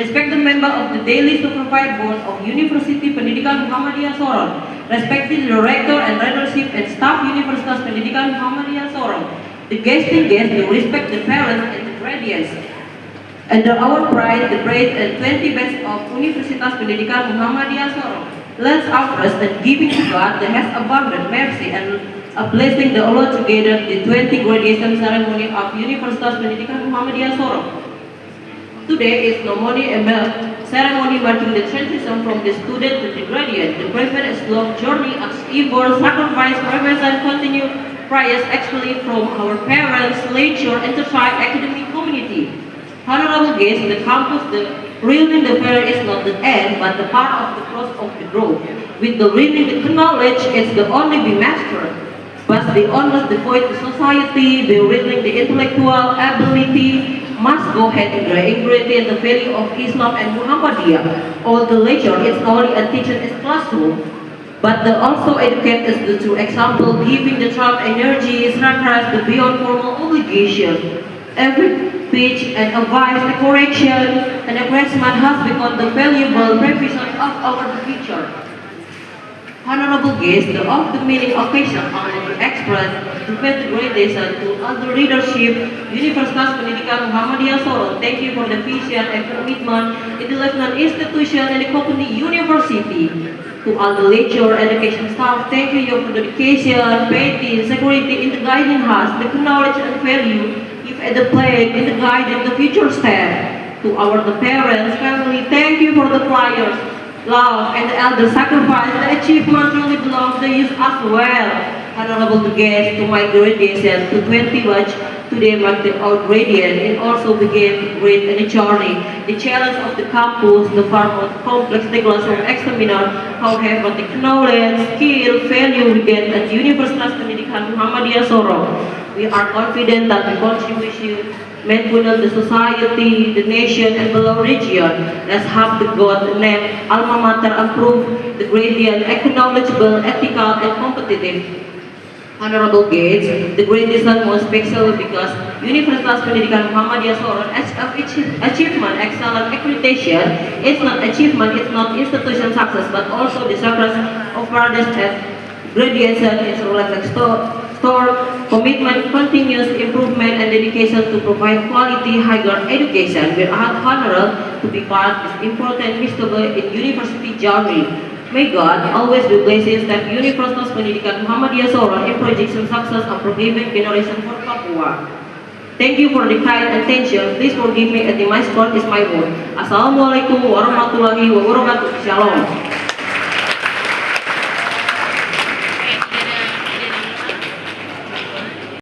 Respected member of the Daily Supervised Board of University Pendidikan Muhammadiyah Sorong, respected director and leadership and staff Universitas Pendidikan Muhammadiyah Sorong, the guesting guests, the respect the parents and the graduates. Under our pride, the great and 20 best of Universitas Pendidikan Muhammadiyah Sorong, let's offer us and giving to God that has abundant mercy and a blessing the all together the 20 graduation ceremony of Universitas Pendidikan Muhammadiyah Sorong. Today is ceremony marking the transition from the student to the graduate. The private is long journey as effort, sacrifice, represent, continued prayers actually from our parents, leisure, enterprise, academic community. Honorable guests, the campus, the reeling the fair is not the end, but the part of the cross of the growth. With the reeling the knowledge, it's the only be mastered. But the honest devoid to society, the reeling the intellectual ability, must go hand in the integrity and the value of Islam and Muhammadiyah. All the leisure is only a teacher is classroom, but the also educate is the true example, giving the child energy, sacrifice the beyond formal obligation. Every speech and advice, the correction, and encouragement has become the valuable revision of our future. Honorable guests, the of the meeting occasion are to express the gratitude to other leadership, Universitas Pendidikan Muhammadiyah Sorong. Thank you for the vision and commitment in the national institution and the company university. To all the lecture education staff, thank you for the dedication, faith, security in the guiding us, the knowledge and value if at the play in the guiding the future step. To our the parents, family, thank you for the flyers, love, and the elder sacrifice. The achievement really belongs to you as well. Honorable guests, to my graduation, to 20 batch, today mark the outgradient and also begin great and journey. The challenge of the campus, the far more complex the classroom examiner, however, the knowledge, skill, value we get at Universitas Pendidikan Muhammadiyah Sorong. We are confident that the contribution made to the society, the nation, and below region. Let's have the God name alma mater improve the gradient, acknowledgeable, ethical, and competitive. Honorable guests, the greatest and most special because Universitas Pendidikan Muhammadiyah Sorong as of achievement, excellent accreditation, it's not achievement, it's not institution success, but also the success of brothers and graduation is like store, commitment, continuous improvement, and dedication to provide quality higher education. We are honored to be part of this important festival in university journey. May God always be blessed that Universitas Pendidikan Muhammadiyah Sorong in projection success and forgiving generation for Papua. Thank you for the kind attention. Please forgive me at my spot is my word. Assalamualaikum warahmatullahi wabarakatuh. Shalom.